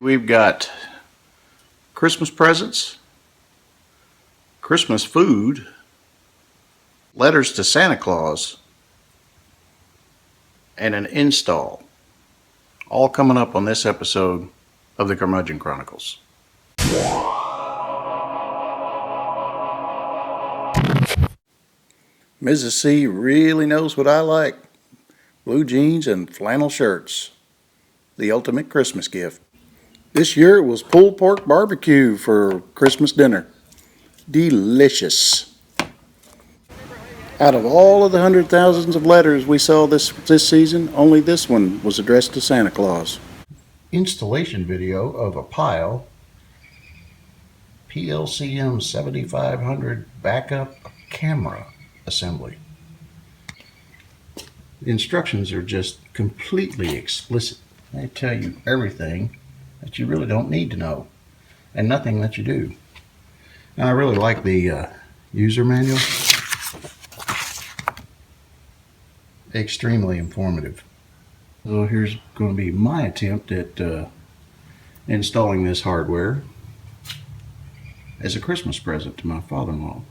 We've got Christmas presents, Christmas food, letters to Santa Claus, and an install. All coming up on this episode of the Curmudgeon Chronicles. Mrs. C really knows what I like. Blue jeans and flannel shirts. The ultimate Christmas gift. This year it was pulled pork barbecue for Christmas dinner. Delicious. Out of all of the hundred thousands of letters we saw this season, only this one was addressed to Santa Claus. Installation video of a Pyle PLCM 7500 backup camera assembly. The instructions are just completely explicit. They tell you everything that you really don't need to know, and nothing that you do. And I really like the user manual. Extremely informative. So here's going to be my attempt at installing this hardware as a Christmas present to my father-in-law.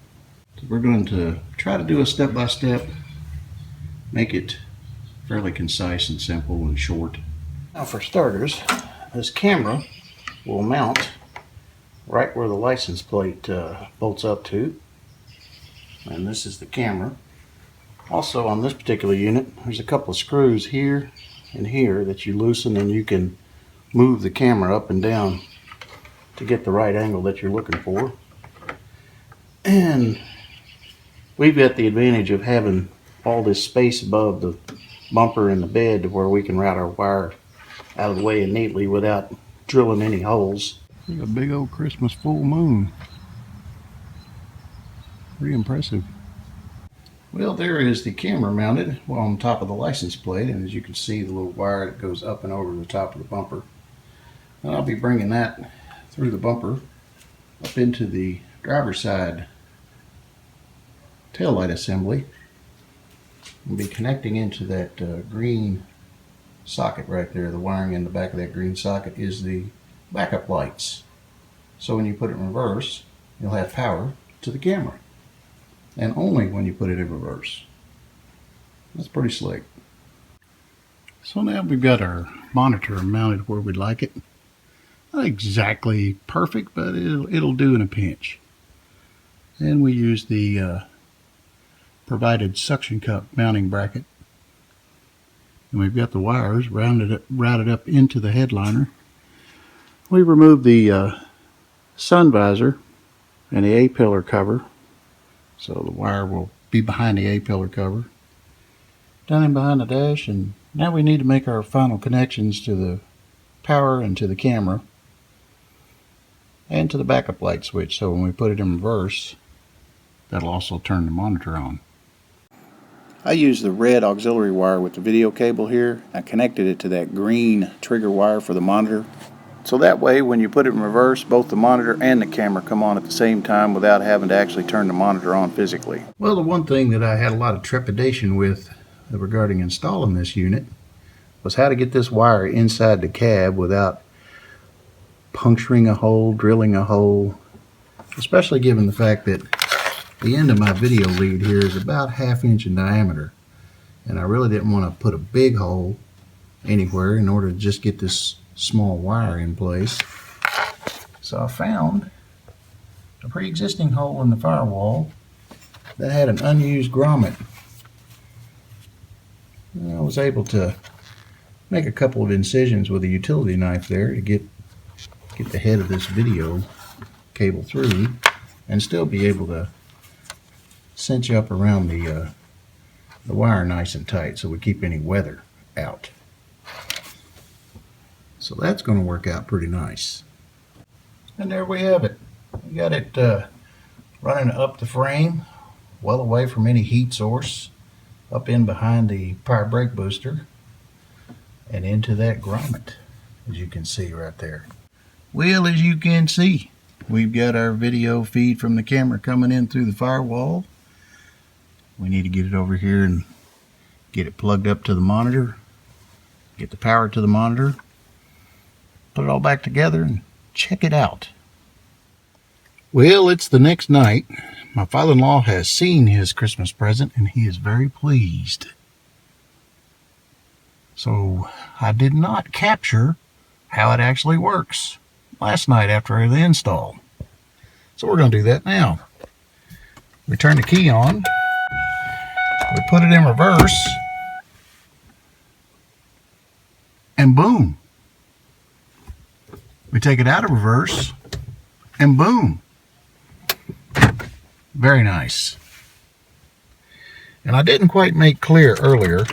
So we're going to try to do a step-by-step, make it fairly concise and simple and short. Now for starters, this camera will mount right where the license plate bolts up to, and this is the camera. Also on this particular unit, there's a couple of screws here and here that you loosen, and you can move the camera up and down to get the right angle that you're looking for. And we've got the advantage of having all this space above the bumper and the bed to where we can route our wire out of the way and neatly without drilling any holes. Look at a big old Christmas full moon. Pretty impressive. Well, there is the camera mounted on top of the license plate, and as you can see, the little wire that goes up and over the top of the bumper. And I'll be bringing that through the bumper up into the driver's side taillight assembly and be connecting into that green socket right there. The wiring in the back of that green socket is the backup lights. So when you put it in reverse, you'll have power to the camera. And only when you put it in reverse. That's pretty slick. So now we've got our monitor mounted where we'd like it. Not exactly perfect, but it'll do in a pinch. And we use the provided suction cup mounting bracket. And we've got the wires routed up into the headliner. We removed the sun visor and the A-pillar cover. So the wire will be behind the A-pillar cover. Down in behind the dash, and now we need to make our final connections to the power and to the camera and to the backup light switch. So when we put it in reverse, that'll also turn the monitor on. I used the red auxiliary wire with the video cable here. I connected it to that green trigger wire for the monitor. So that way, when you put it in reverse, both the monitor and the camera come on at the same time without having to actually turn the monitor on physically. Well, the one thing that I had a lot of trepidation with regarding installing this unit was how to get this wire inside the cab without puncturing a hole, drilling a hole, especially given the fact that the end of my video lead here is about 1/2 inch in diameter, and I really didn't want to put a big hole anywhere in order to just get this small wire in place. So I found a pre-existing hole in the firewall that had an unused grommet. And I was able to make a couple of incisions with a utility knife there to get the head of this video cable through and still be able to cinch up around the wire nice and tight so we keep any weather out. So that's going to work out pretty nice. And there we have it. We got it running up the frame, well away from any heat source, up in behind the power brake booster, and into that grommet, as you can see right there. Well, as you can see, we've got our video feed from the camera coming in through the firewall. We need to get it over here and get it plugged up to the monitor, get the power to the monitor, put it all back together and check it out. Well, it's the next night. My father-in-law has seen his Christmas present and he is very pleased. So I did not capture how it actually works last night after the install. So we're going to do that now. We turn the key on. We put it in reverse. And boom. We take it out of reverse. And boom. Very nice. And I didn't quite make clear earlier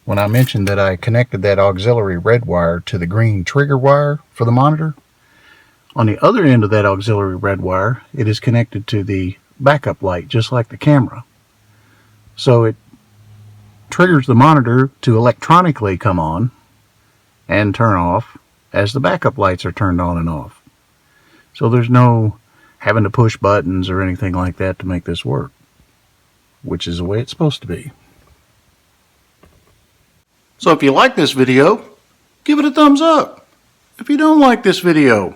when I mentioned that I connected that auxiliary red wire to the green trigger wire for the monitor. On the other end of that auxiliary red wire, it is connected to the backup light, just like the camera. So it triggers the monitor to electronically come on and turn off as the backup lights are turned on and off. So there's no having to push buttons or anything like that to make this work, which is the way it's supposed to be. So if you like this video, give it a thumbs up. If you don't like this video,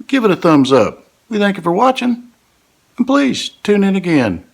give it a thumbs up. We thank you for watching, and please tune in again.